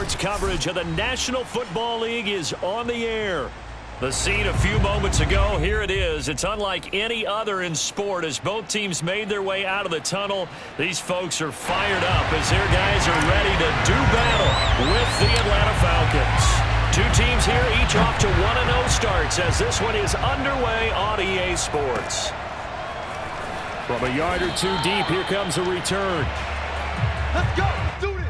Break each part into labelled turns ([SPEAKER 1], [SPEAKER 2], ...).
[SPEAKER 1] Sports coverage of the National Football League is on the air. The scene a few moments ago, here it is. It's unlike any other in sport as both teams made their way out of the tunnel. These folks are fired up as their guys are ready to do battle with the Atlanta Falcons. Two teams here, each off to 1-0 starts as this one is underway on EA Sports. From a yard or two deep, here comes a return.
[SPEAKER 2] Let's go. Let's do this.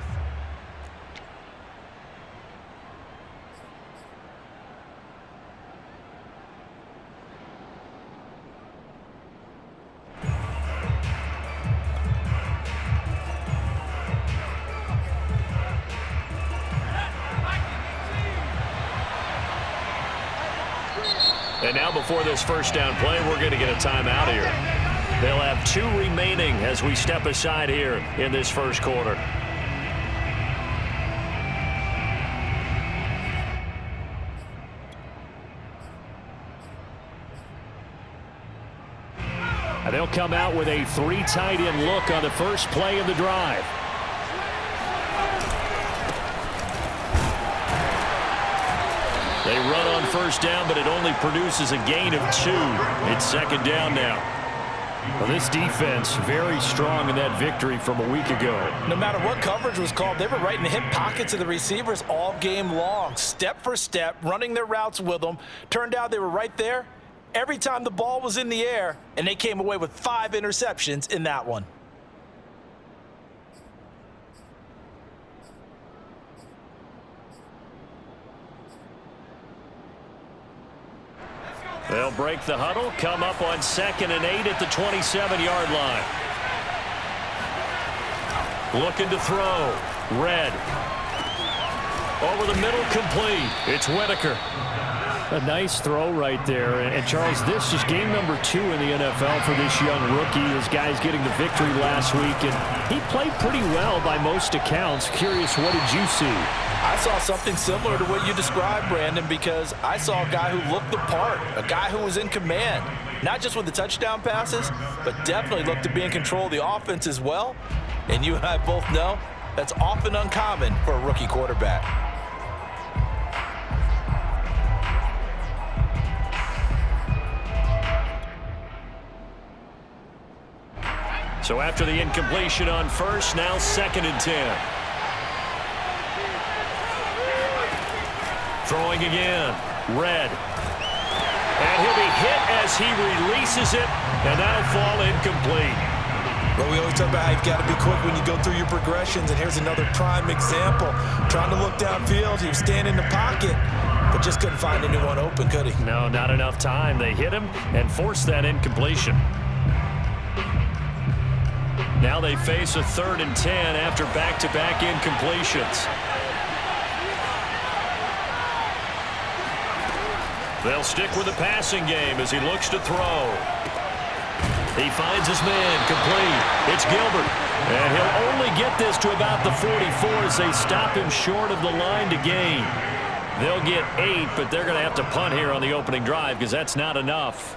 [SPEAKER 1] And now before this first down play, we're going to get a timeout here. They'll have 2 remaining as we step aside here in this first quarter. And they'll come out with a 3 tight end look on the first play of the drive. They run on first down, but it only produces a gain of 2. It's second down now. Well, this defense very strong in that victory from a week ago.
[SPEAKER 3] No matter what coverage was called, they were right in the hip pockets of the receivers all game long, step for step, running their routes with them. Turned out they were right there every time the ball was in the air, and they came away with 5 interceptions in that one.
[SPEAKER 1] They'll break the huddle, come up on 2nd and 8 at the 27-yard line. Looking to throw. Red. Over the middle, complete. It's Whitaker. A nice throw right there. And Charles, this is game number 2 in the NFL for this young rookie. His guys getting the victory last week, and he played pretty well by most accounts. Curious, what did you see?
[SPEAKER 3] I saw something similar to what you described, Brandon, because I saw a guy who looked the part, a guy who was in command, not just with the touchdown passes, but definitely looked to be in control of the offense as well. And you and I both know that's often uncommon for a rookie quarterback.
[SPEAKER 1] So after the incompletion on first, now 2nd and 10. Throwing again. Red. And he'll be hit as he releases it, and that'll fall incomplete.
[SPEAKER 3] But we always talk about how you've got to be quick when you go through your progressions, and here's another prime example. Trying to look downfield, he was standing in the pocket, but just couldn't find anyone open, could he?
[SPEAKER 1] No, not enough time. They hit him and forced that incompletion. Now they face a 3rd and 10 after back-to-back incompletions. They'll stick with the passing game as he looks to throw. He finds his man, complete. It's Gilbert. And he'll only get this to about the 44 as they stop him short of the line to gain. They'll get 8, but they're going to have to punt here on the opening drive because that's not enough.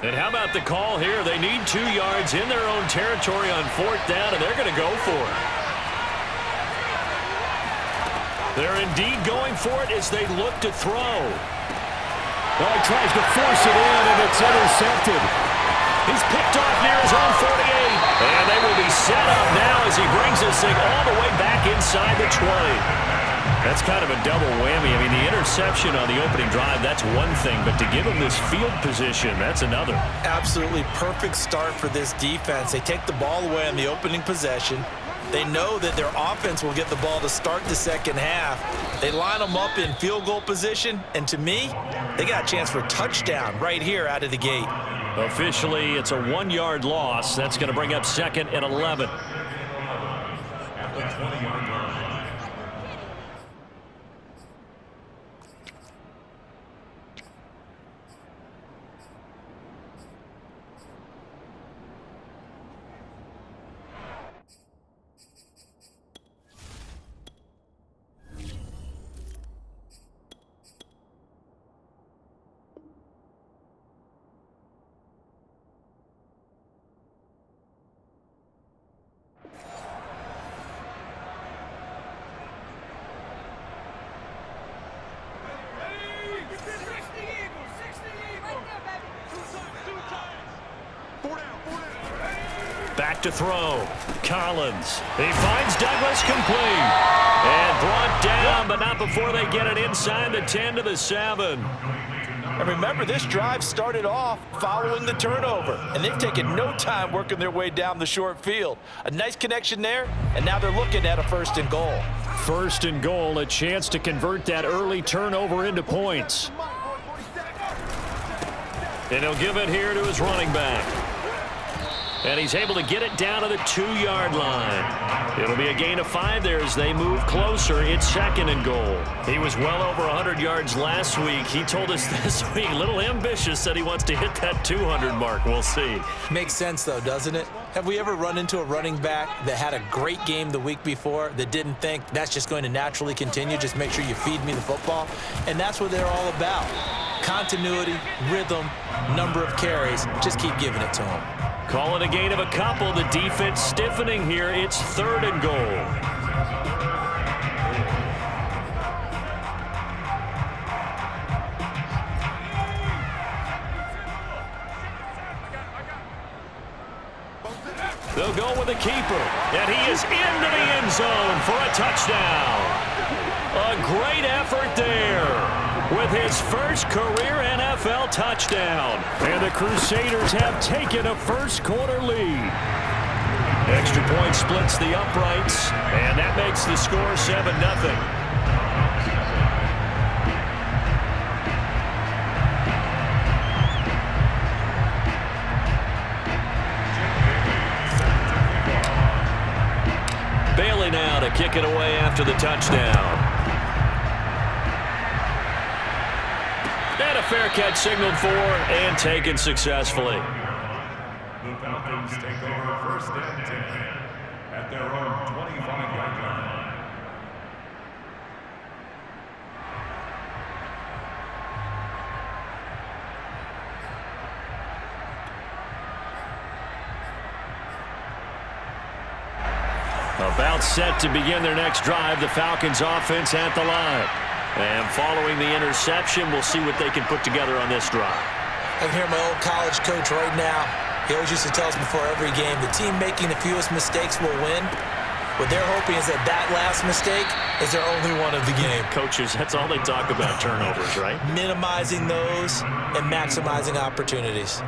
[SPEAKER 1] And how about the call here? They need 2 yards in their own territory on 4th down, and they're going to go for it. They're indeed going for it as they look to throw.
[SPEAKER 4] Well, he tries to force it in, and it's intercepted.
[SPEAKER 1] He's picked off near his own 48. And they will be set up now as he brings this thing all the way back inside the 20. That's kind of a double whammy. I mean, the interception on the opening drive, that's one thing, but to give him this field position, that's another.
[SPEAKER 3] Absolutely perfect start for this defense. They take the ball away on the opening possession. They know that their offense will get the ball to start the second half. They line them up in field goal position, and to me, they got a chance for a touchdown right here out of the gate.
[SPEAKER 1] Officially, it's a 1-yard loss. That's going to bring up 2nd and 11.
[SPEAKER 5] At the 20-yard line.
[SPEAKER 1] Back to throw. Collins. He finds Douglas, complete. And brought down, but not before they get it inside the 10 to the 7.
[SPEAKER 3] And remember, this drive started off following the turnover, and they've taken no time working their way down the short field. A nice connection there, and now they're looking at a 1st and goal.
[SPEAKER 1] 1st and goal, a chance to convert that early turnover into points. And he'll give it here to his running back. And he's able to get it down to the 2-yard line. It'll be a gain of 5 there as they move closer. It's 2nd and goal. He was well over 100 yards last week. He told us this week, a little ambitious, that he wants to hit that 200 mark. We'll see.
[SPEAKER 3] Makes sense, though, doesn't it? Have we ever run into a running back that had a great game the week before that didn't think that's just going to naturally continue? Just make sure you feed me the football. And that's what they're all about. Continuity, rhythm, number of carries. Just keep giving it to them.
[SPEAKER 1] Call it a gain of a couple. The defense stiffening here. It's 3rd and goal. They'll go with the keeper, and he is into the end zone for a touchdown. A great effort there with his first career NFL touchdown. And the Crusaders have taken a first-quarter lead. Extra point splits the uprights, and that makes the score 7-0. Bailey now to kick it away after the touchdown. And a fair catch signaled for and taken successfully.
[SPEAKER 5] The Falcons take over 1st and 10 at their own 25-yard line.
[SPEAKER 1] About set to begin their next drive, the Falcons offense at the line. And following the interception, we'll see what they can put together on this drive.
[SPEAKER 3] I can hear my old college coach right now. He always used to tell us before every game, the team making the fewest mistakes will win. What they're hoping is that that last mistake is their only one of the game.
[SPEAKER 1] Coaches, that's all they talk about, turnovers, right?
[SPEAKER 3] Minimizing those and maximizing opportunities.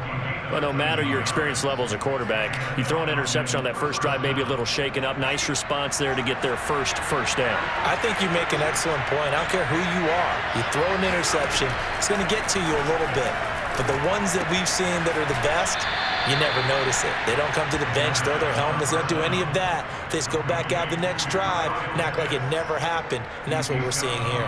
[SPEAKER 1] Well, no matter your experience level as a quarterback, you throw an interception on that first drive, maybe a little shaken up. Nice response there to get their first down.
[SPEAKER 3] I think you make an excellent point. I don't care who you are. You throw an interception, it's going to get to you a little bit. But the ones that we've seen that are the best, you never notice it. They don't come to the bench, throw their helmets, they don't do any of that. They just go back out the next drive and act like it never happened. And that's what we're seeing here.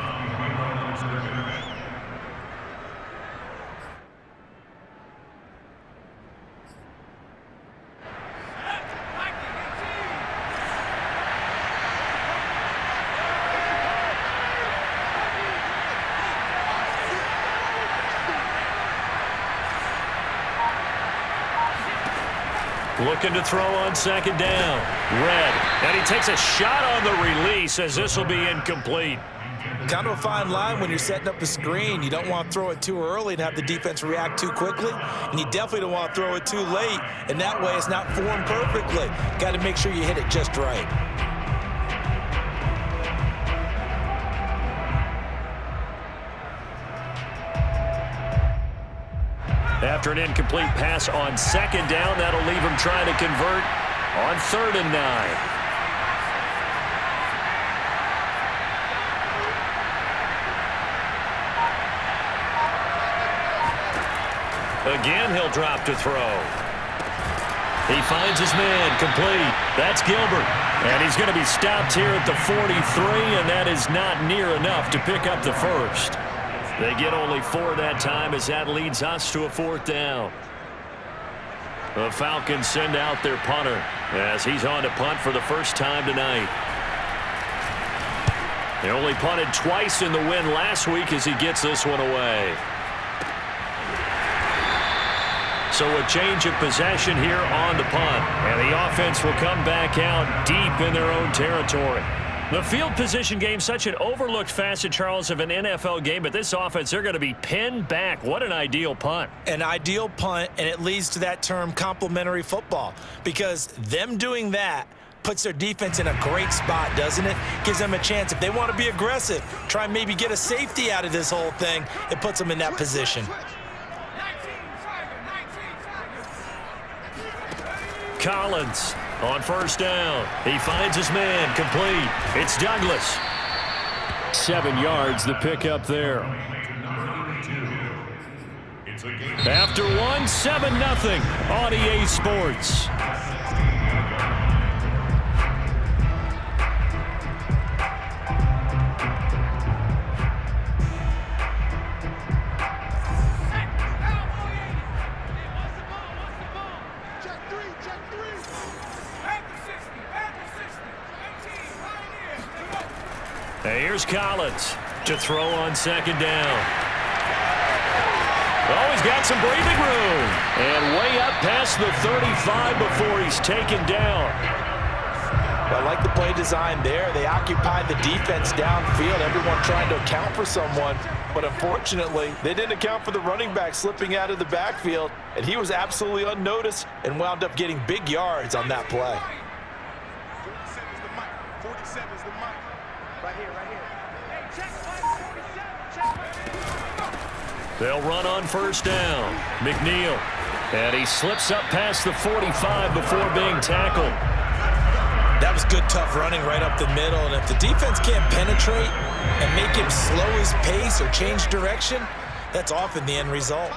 [SPEAKER 1] Looking to throw on 2nd down. Red. And he takes a shot on the release as this will be incomplete.
[SPEAKER 3] Kind of a fine line when you're setting up a screen. You don't want to throw it too early and have the defense react too quickly. And you definitely don't want to throw it too late. And that way it's not formed perfectly. Got to make sure you hit it just right.
[SPEAKER 1] After an incomplete pass on 2nd down, that'll leave him trying to convert on 3rd and 9. Again, he'll drop to throw. He finds his man, complete. That's Gilbert. And he's going to be stopped here at the 43, and that is not near enough to pick up the first. They get only 4 that time as that leads us to a 4th down. The Falcons send out their punter as he's on to punt for the first time tonight. They only punted twice in the win last week as he gets this one away. So a change of possession here on the punt. And the offense will come back out deep in their own territory. The field position game, such an overlooked facet, Charles, of an NFL game, but this offense, they're going to be pinned back. What an ideal punt.
[SPEAKER 3] An ideal punt, and it leads to that term complementary football, because them doing that puts their defense in a great spot, doesn't it? Gives them a chance. If they want to be aggressive, try and maybe get a safety out of this whole thing, it puts them in that position.
[SPEAKER 1] Collins on first down. He finds his man, complete. It's Douglas.
[SPEAKER 4] 7 yards, the pickup there.
[SPEAKER 1] After 7-0 on EA Sports. Here's Collins to throw on second down. Oh, he's got some breathing room. And way up past the 35 before he's taken down.
[SPEAKER 3] I like the play design there. They occupied the defense downfield, everyone trying to account for someone. But unfortunately, they didn't account for the running back slipping out of the backfield, and he was absolutely unnoticed and wound up getting big yards on that play.
[SPEAKER 2] 47 is the mic. 47 is the mic. Right here, right here.
[SPEAKER 1] They'll run on first down. McNeil. And he slips up past the 45 before being tackled.
[SPEAKER 3] That was good, tough running right up the middle. And if the defense can't penetrate and make him slow his pace or change direction, that's often the end result.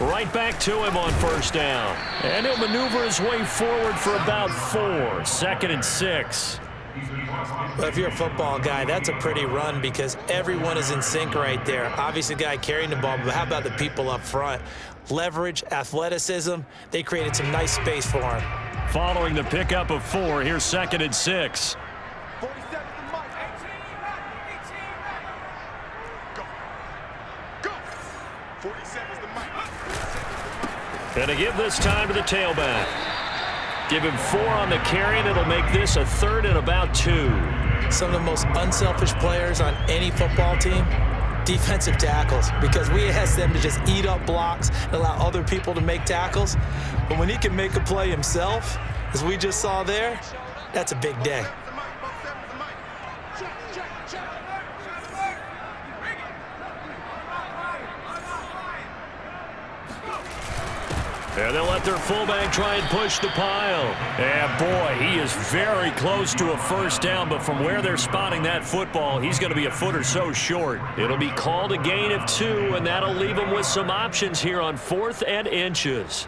[SPEAKER 1] Right back to him on first down. And he'll maneuver his way forward for about 4. 2nd and 6.
[SPEAKER 3] Well, if you're a football guy, that's a pretty run because everyone is in sync right there. Obviously, the guy carrying the ball, but how about the people up front? Leverage, athleticism, they created some nice space for him.
[SPEAKER 1] Following the pickup of 4, here's 2nd and 6.
[SPEAKER 2] 47 is the mic. 18. Go. Go. 47 is the mic.
[SPEAKER 1] And to give this time to the tailback. Give him 4 on the carry, and it'll make this a 3rd and about 2.
[SPEAKER 3] Some of the most unselfish players on any football team, defensive tackles, because we ask them to just eat up blocks and allow other people to make tackles. But when he can make a play himself, as we just saw there, that's a big day.
[SPEAKER 1] And they'll let their fullback try and push the pile. And boy, he is very close to a first down, but from where they're spotting that football, he's going to be a foot or so short. It'll be called a gain of 2, and that'll leave him with some options here on 4th and inches.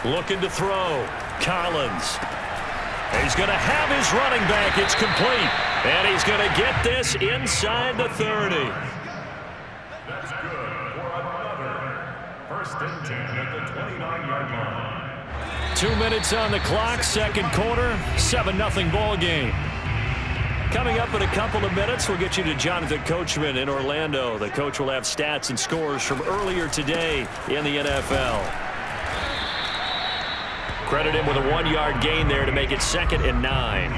[SPEAKER 1] Looking to throw. Collins. He's going to have his running back. It's complete. And he's going to get this inside the 30.
[SPEAKER 5] That's good for another 1st and 10 at the 29-yard line.
[SPEAKER 1] 2 minutes on the clock, 2nd quarter, 7-0 ball game. Coming up in a couple of minutes, we'll get you to Jonathan Coachman in Orlando. The coach will have stats and scores from earlier today in the NFL. Credit him with a 1-yard gain there to make it 2nd and 9.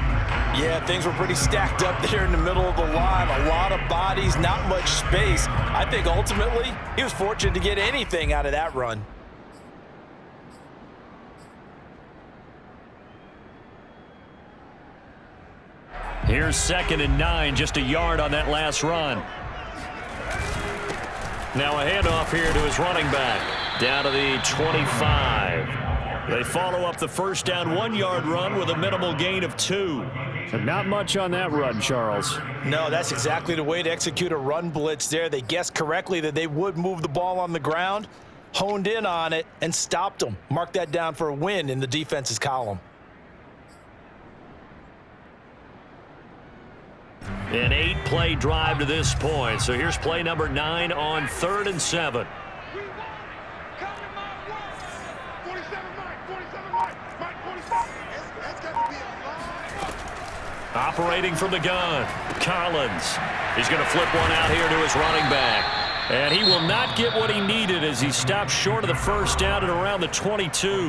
[SPEAKER 3] Yeah, things were pretty stacked up there in the middle of the line. A lot of bodies, not much space. I think ultimately he was fortunate to get anything out of that run.
[SPEAKER 1] Here's 2nd and 9, just a yard on that last run. Now a handoff here to his running back, down to the 25. They follow up the first down 1-yard run with a minimal gain of 2.
[SPEAKER 4] And not much on that run, Charles.
[SPEAKER 3] No, that's exactly the way to execute a run blitz there. They guessed correctly that they would move the ball on the ground. honed in on it, and stopped them. Mark that down for a win in the defense's column.
[SPEAKER 1] An 8-play drive to this point. So here's play number 9 on 3rd and 7. Operating from the gun, Collins. He's going to flip one out here to his running back. And he will not get what he needed as he stopped short of the first down at around the 22.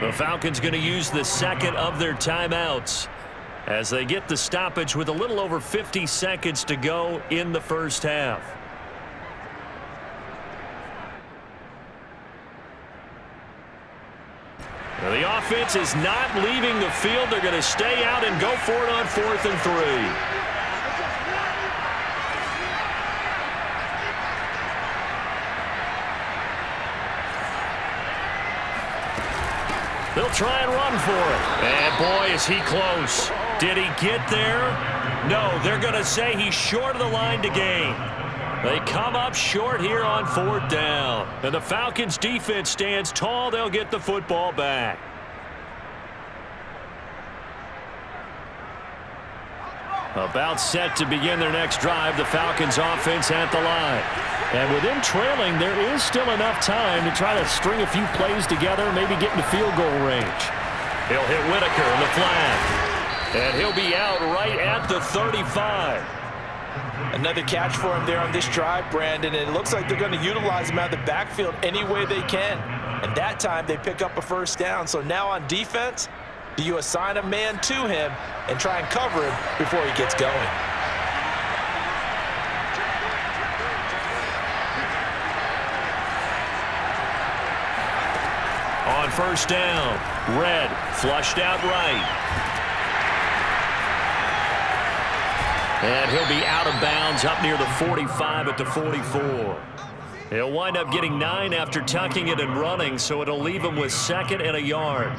[SPEAKER 1] The Falcons going to use the second of their timeouts as they get the stoppage with a little over 50 seconds to go in the first half. Now the offense is not leaving the field. They're going to stay out and go for it on 4th and 3. They'll try and run for it. And boy, is he close. Did he get there? No, they're going to say he's short of the line to gain. They come up short here on 4th down. And the Falcons defense stands tall. They'll get the football back. About set to begin their next drive, the Falcons offense at the line. And with them trailing, there is still enough time to try to string a few plays together, maybe get into field goal range. He'll hit Whitaker in the flat. And he'll be out right at the 35.
[SPEAKER 3] Another catch for him there on this drive, Brandon. And it looks like they're going to utilize him out of the backfield any way they can. And that time they pick up a first down. So now on defense, do you assign a man to him and try and cover him before he gets going?
[SPEAKER 1] On first down, Red flushed out right. And he'll be out of bounds up near the 45 at the 44. He'll wind up getting 9 after tucking it and running, so it'll leave him with 2nd and a yard.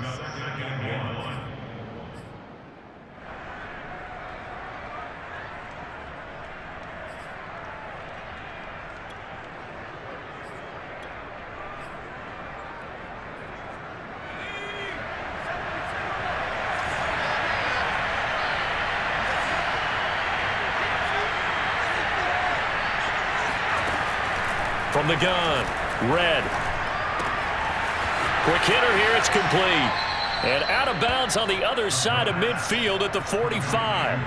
[SPEAKER 1] From the gun, Red. Quick hitter here, it's complete. And out of bounds on the other side of midfield at the 45.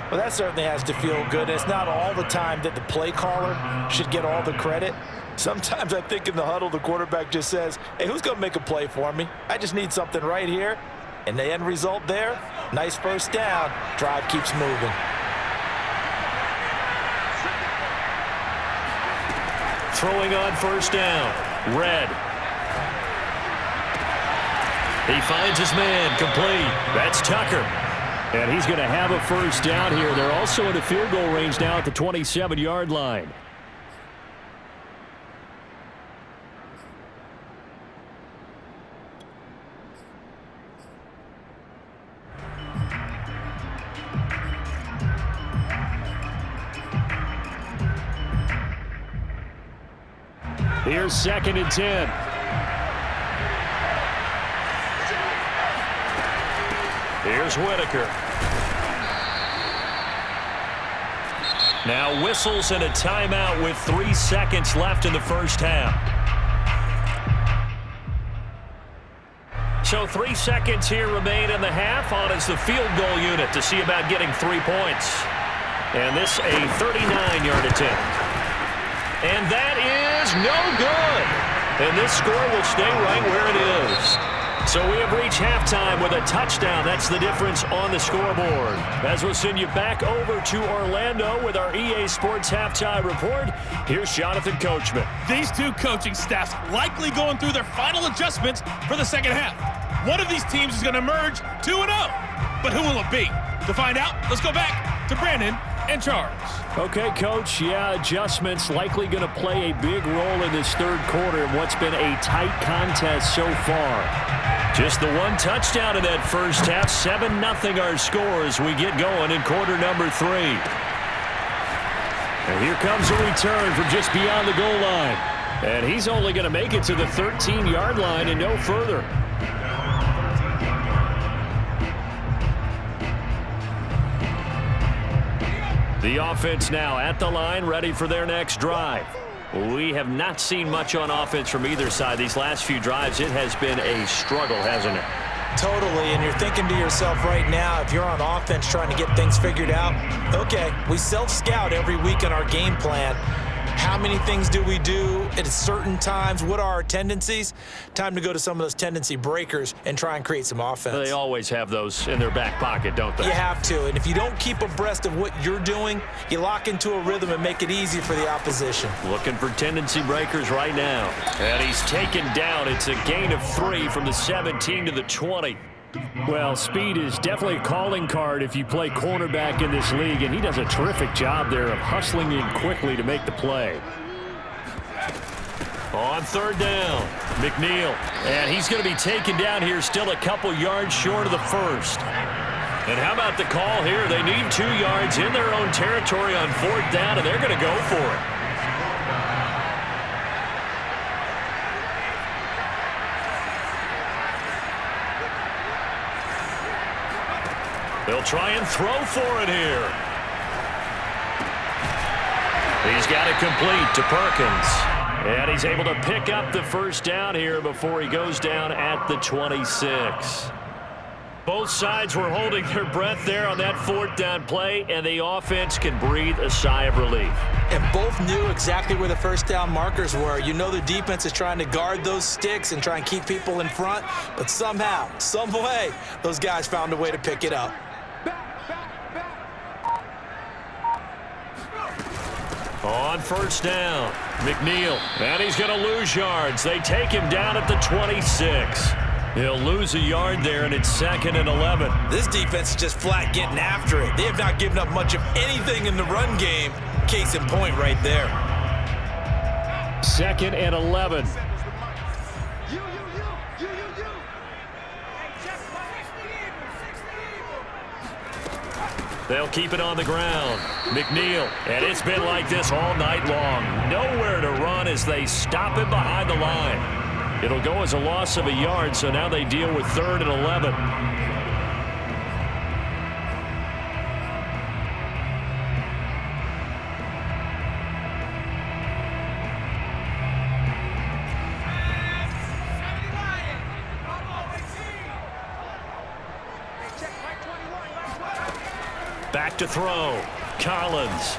[SPEAKER 3] Well, that certainly has to feel good. It's not all the time that the play caller should get all the credit. Sometimes I think in the huddle, the quarterback just says, hey, who's going to make a play for me? I just need something right here. And the end result there, nice first down. Drive keeps moving.
[SPEAKER 1] Throwing on first down, Red. He finds his man, complete. That's Tucker. And he's going to have a first down here. They're also in the field goal range now at the 27-yard line. Here's 2nd and 10. Here's Whitaker. Now whistles and a timeout with 3 seconds left in the first half. So 3 seconds here remain in the half. On is the field goal unit to see about getting 3 points. And this a 39-yard attempt. And that is no good. And this score will stay right where it is. So we have reached halftime with a touchdown. That's the difference on the scoreboard. As we'll send you back over to Orlando with our EA Sports Halftime Report, here's Jonathan Coachman.
[SPEAKER 6] These two coaching staffs likely going through their final adjustments for the second half. One of these teams is going to emerge 2-0. But who will it be? To find out, let's go back to Brandon and Charles.
[SPEAKER 1] Okay, Coach. Yeah, adjustments likely going to play a big role in this third quarter in what's been a tight contest so far. Just the one touchdown in that first half. 7-0 our score as we get going in quarter number 3. And here comes a return from just beyond the goal line. And he's only going to make it to the 13-yard line and no further. The offense now at the line, ready for their next drive. We have not seen much on offense from either side. These last few drives, it has been a struggle, hasn't it?
[SPEAKER 3] Totally, and you're thinking to yourself right now, if you're on offense trying to get things figured out, okay, we self-scout every week in our game plan. How many things do we do at certain times? What are our tendencies? Time to go to some of those tendency breakers and try and create some offense.
[SPEAKER 1] They always have those in their back pocket, don't they?
[SPEAKER 3] You have to, and if you don't keep abreast of what you're doing, you lock into a rhythm and make it easy for the opposition.
[SPEAKER 1] Looking for tendency breakers right now. And he's taken down. It's a gain of 3 from the 17 to the 20. Well, speed is definitely a calling card if you play cornerback in this league, and he does a terrific job there of hustling in quickly to make the play. On third down, McNeil, and he's going to be taken down here, still a couple yards short of the first. And how about the call here? They need 2 yards in their own territory on fourth down, and they're going to go for it. They'll try and throw for it here. He's got it complete to Perkins. And he's able to pick up the first down here before he goes down at the 26. Both sides were holding their breath there on that fourth down play, and the offense can breathe a sigh of relief.
[SPEAKER 3] And both knew exactly where the first down markers were. You know the defense is trying to guard those sticks and try and keep people in front, but somehow, some way, those guys found a way to pick it up.
[SPEAKER 1] On first down, McNeil, and he's going to lose yards. They take him down at the 26. He'll lose a yard there, and it's 2nd and 11.
[SPEAKER 3] This defense is just flat getting after it. They have not given up much of anything in the run game. Case in point right there.
[SPEAKER 1] 2nd and 11. They'll keep it on the ground. McNeil, and it's been like this all night long. Nowhere to run as they stop him behind the line. It'll go as a loss of a yard, so now they deal with 3rd and 11. Back to throw. Collins.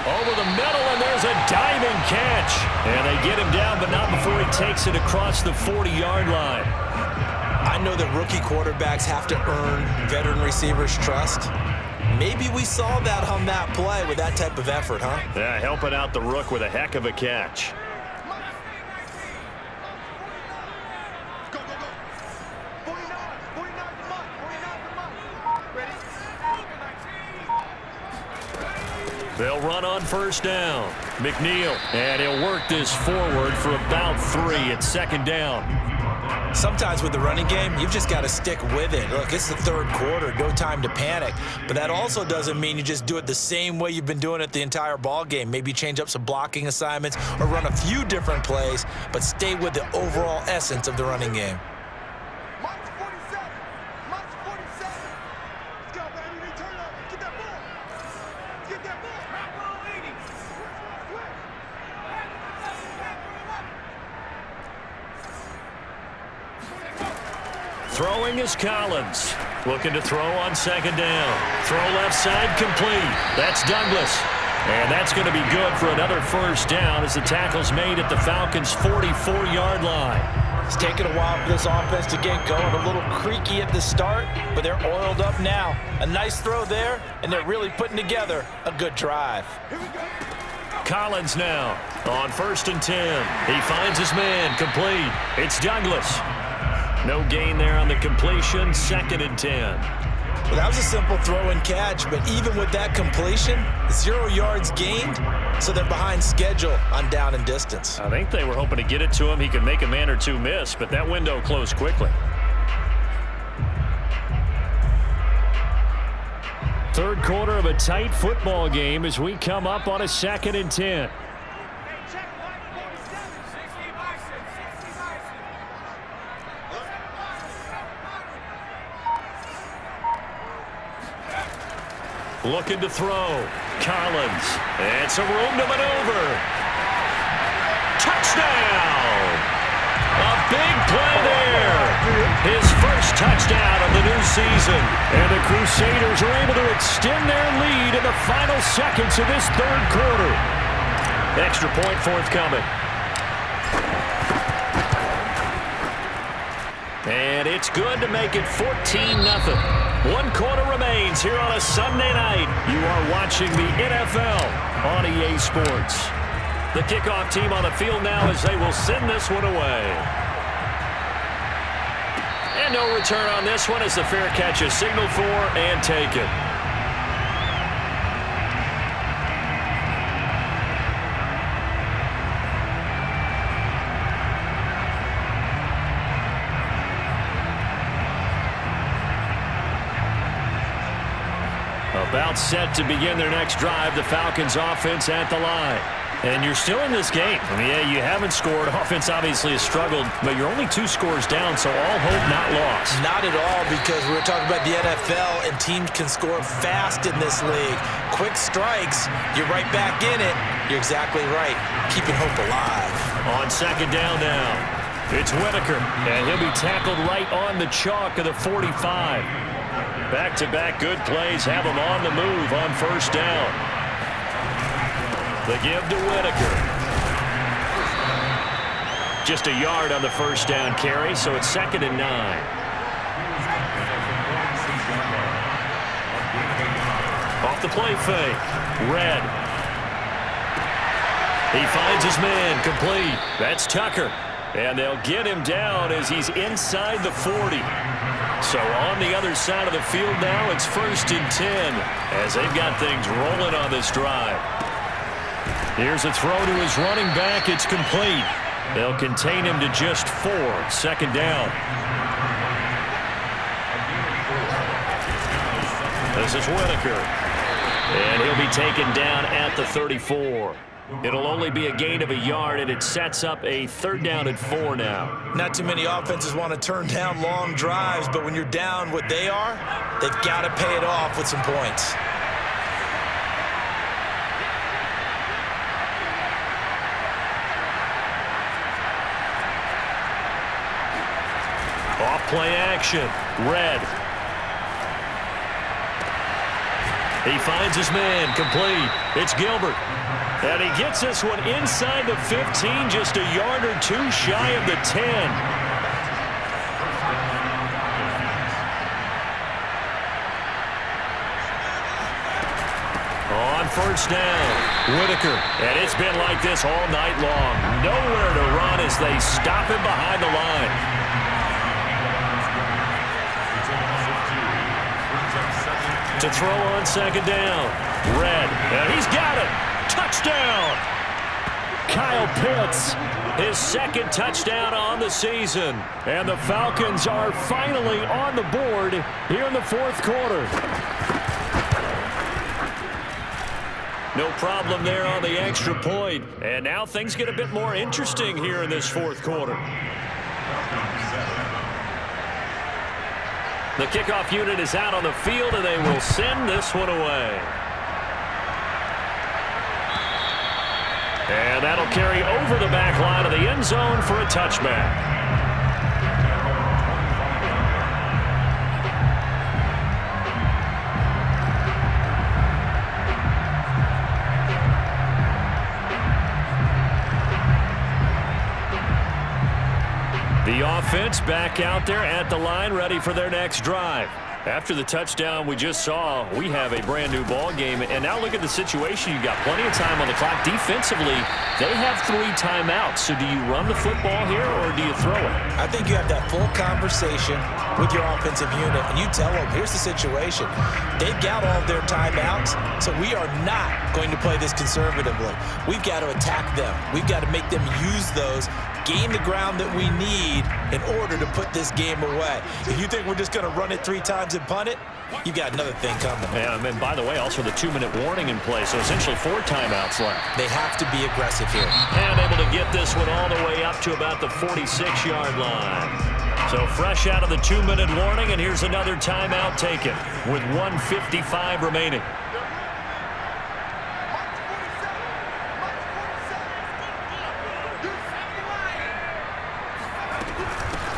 [SPEAKER 1] Over the middle, and there's a diving catch. And they get him down, but not before he takes it across the 40-yard line.
[SPEAKER 3] I know that rookie quarterbacks have to earn veteran receivers' trust. Maybe we saw that on that play with that type of effort, huh?
[SPEAKER 1] Yeah, helping out the rook with a heck of a catch. They'll run on first down. McNeil, and he'll work this forward for about 3 at 2nd down.
[SPEAKER 3] Sometimes with the running game, you've just got to stick with it. Look, it's the 3rd quarter, no time to panic. But that also doesn't mean you just do it the same way you've been doing it the entire ball game. Maybe change up some blocking assignments or run a few different plays, but stay with the overall essence of the running game.
[SPEAKER 1] Throwing is Collins. Looking to throw on 2nd down. Throw left side complete. That's Douglas. And that's going to be good for another first down as the tackle's made at the Falcons' 44-yard line.
[SPEAKER 3] It's taken a while for this offense to get going. A little creaky at the start, but they're oiled up now. A nice throw there, and they're really putting together a good drive.
[SPEAKER 1] Collins now on 1st and 10. He finds his man complete. It's Douglas. No gain there on the completion, 2nd and 10.
[SPEAKER 3] Well, that was a simple throw and catch, but even with that completion, 0 yards gained, so they're behind schedule on down and distance.
[SPEAKER 1] I think they were hoping to get it to him. He could make a man or two miss, but that window closed quickly. 3rd quarter of a tight football game as we come up on a 2nd and 10. Looking to throw. Collins. And some room to maneuver. Touchdown! A big play there. His first touchdown of the new season.
[SPEAKER 4] And the Crusaders are able to extend their lead in the final seconds of this third quarter.
[SPEAKER 1] Extra point forthcoming. And it's good to make it 14-0. 1 quarter remains here on a Sunday night. You are watching the NFL on EA Sports. The kickoff team on the field now as they will send this one away. And no return on this one as the fair catch is signaled for and taken. About set to begin their next drive, the Falcons offense at the line. And you're still in this game. I mean, yeah, you haven't scored. Offense obviously has struggled, but you're only 2 scores down, so all hope not lost.
[SPEAKER 3] Not at all, because we're talking about the NFL, and teams can score fast in this league. Quick strikes, you're right back in it. You're exactly right. Keeping hope alive.
[SPEAKER 1] On second down now, it's Whitaker, and he'll be tackled right on the chalk of the 45. Back-to-back good plays have him on the move on first down. The give to Whitaker. Just a yard on the first down carry, so it's 2nd and 9. Off the play fake. Red. He finds his man complete. That's Tucker. And they'll get him down as he's inside the 40. So on the other side of the field now, it's 1st and 10 as they've got things rolling on this drive. Here's a throw to his running back. It's complete. They'll contain him to just 4. 2nd down. This is Whitaker. And he'll be taken down at the 34. It'll only be a gain of a yard, and it sets up a 3rd down and 4 now.
[SPEAKER 3] Not too many offenses want to turn down long drives, but when you're down what they are, they've got to pay it off with some points.
[SPEAKER 1] Off play action. Red. He finds his man complete. It's Gilbert. And he gets this one inside the 15, just a yard or 2 shy of the 10. On first down, Whitaker. And it's been like this all night long. Nowhere to run as they stop him behind the line. To throw on 2nd down. Red. And he's got it. Touchdown! Kyle Pitts, his 2nd touchdown on the season. And the Falcons are finally on the board here in the 4th quarter. No problem there on the extra point. And now things get a bit more interesting here in this 4th quarter. The kickoff unit is out on the field, and they will send this one away. And that'll carry over the back line of the end zone for a touchback. The offense back out there at the line, ready for their next drive. After the touchdown we just saw, we have a brand-new ball game. And now look at the situation. You've got plenty of time on the clock. Defensively, they have 3 timeouts. So do you run the football here or do you throw it?
[SPEAKER 3] I think you have that full conversation with your offensive unit, and you tell them, here's the situation. They've got all of their timeouts, so we are not going to play this conservatively. We've got to attack them. We've got to make them use those, gain the ground that we need in order to put this game away. If you think we're just going to run it 3 times and punt it, you've got another thing coming.
[SPEAKER 1] Yeah, and by the way, also the 2-minute warning in play, so essentially 4 timeouts left.
[SPEAKER 3] They have to be aggressive here.
[SPEAKER 1] And able to get this one all the way up to about the 46-yard line. So fresh out of the 2-minute warning, and here's another timeout taken with 1:55 remaining.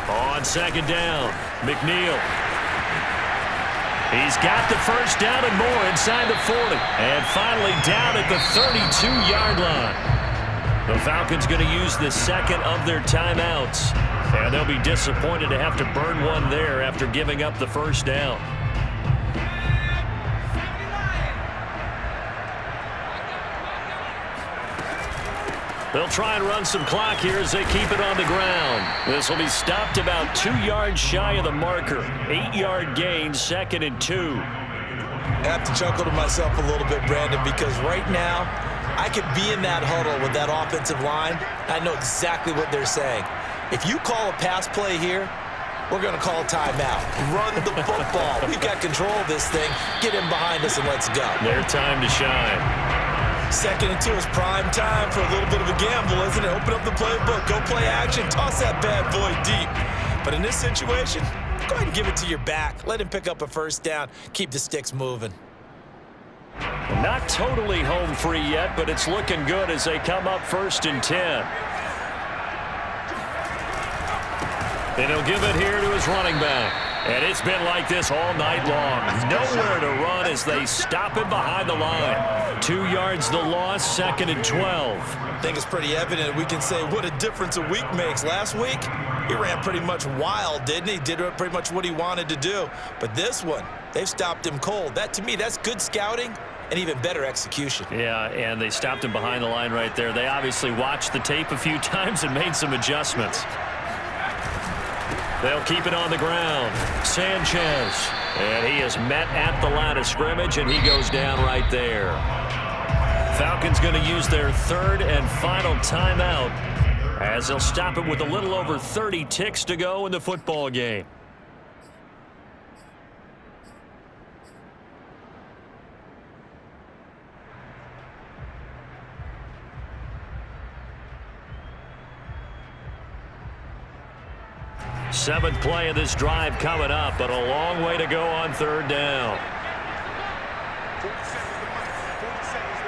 [SPEAKER 1] On second down, McNeil. He's got the first down and more inside the 40. And finally down at the 32-yard line. The Falcons going to use the second of their timeouts. And they'll be disappointed to have to burn one there after giving up the first down. They'll try and run some clock here as they keep it on the ground. This will be stopped about 2 yards shy of the marker. 8-yard gain, 2nd and 2.
[SPEAKER 3] I have to chuckle to myself a little bit, Brandon, because right now I could be in that huddle with that offensive line. I know exactly what they're saying. If you call a pass play here, we're going to call a timeout. Run the football. We've got control of this thing. Get in behind us and let's go.
[SPEAKER 1] Their time to shine.
[SPEAKER 3] 2nd and 2 is prime time for a little bit of a gamble, isn't it? Open up the playbook, go play action, toss that bad boy deep. But in this situation, go ahead and give it to your back. Let him pick up a first down. Keep the sticks moving.
[SPEAKER 1] Not totally home free yet, but it's looking good as they come up 1st and 10. And he'll give it here to his running back. And it's been like this all night long. Nowhere to run as they stop it behind the line. 2 yards the loss, 2nd and 12.
[SPEAKER 3] I think it's pretty evident we can say what a difference a week makes. Last week, he ran pretty much wild, didn't he? Did pretty much what he wanted to do. But this one, they've stopped him cold. That, to me, that's good scouting and even better execution.
[SPEAKER 1] Yeah, and they stopped him behind the line right there. They obviously watched the tape a few times and made some adjustments. They'll keep it on the ground. Sanchez. And he is met at the line of scrimmage, and he goes down right there. Falcons going to use their 3rd and final timeout as they'll stop it with a little over 30 ticks to go in the football game. Seventh play of this drive coming up, but a long way to go on 3rd down.
[SPEAKER 2] 40 seconds the mark. 40 seconds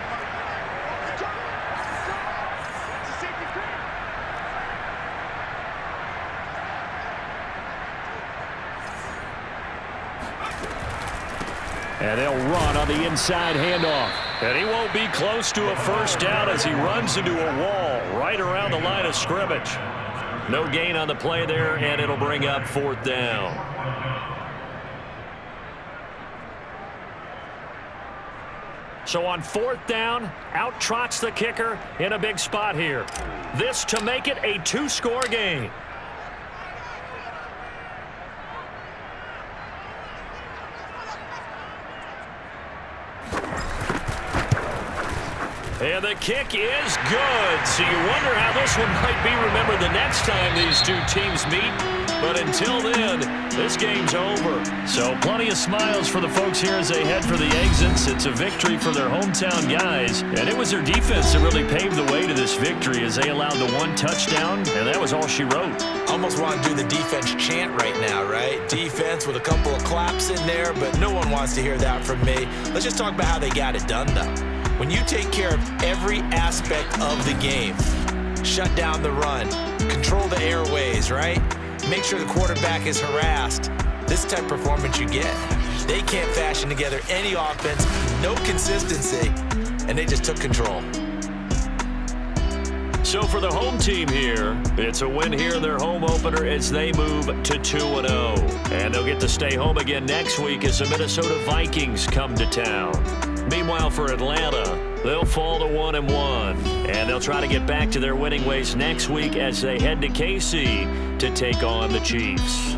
[SPEAKER 2] the mark. That's a safety grab.
[SPEAKER 4] And they'll run on the inside handoff.
[SPEAKER 1] And he won't be close to a first down as he runs into a wall right around the line of scrimmage. No gain on the play there, and it'll bring up 4th down. So on 4th down, out trots the kicker in a big spot here. This to make it a 2-score game. And the kick is good. So you wonder how this one might be remembered the next time these two teams meet. But until then, this game's over. So plenty of smiles for the folks here as they head for the exits. It's a victory for their hometown guys. And it was their defense that really paved the way to this victory as they allowed the 1 touchdown. And that was all she wrote.
[SPEAKER 3] Almost want to do the defense chant right now, right? Defense with a couple of claps in there, but no one wants to hear that from me. Let's just talk about how they got it done, though. When you take care of every aspect of the game, shut down the run, control the airways, right? Make sure the quarterback is harassed. This type of performance you get. They can't fashion together any offense, no consistency, and they just took control.
[SPEAKER 1] So for the home team here, it's a win here in their home opener as they move to 2-0. And they'll get to stay home again next week as the Minnesota Vikings come to town. Meanwhile, for Atlanta, they'll fall to 1-1. And they'll try to get back to their winning ways next week as they head to KC to take on the Chiefs.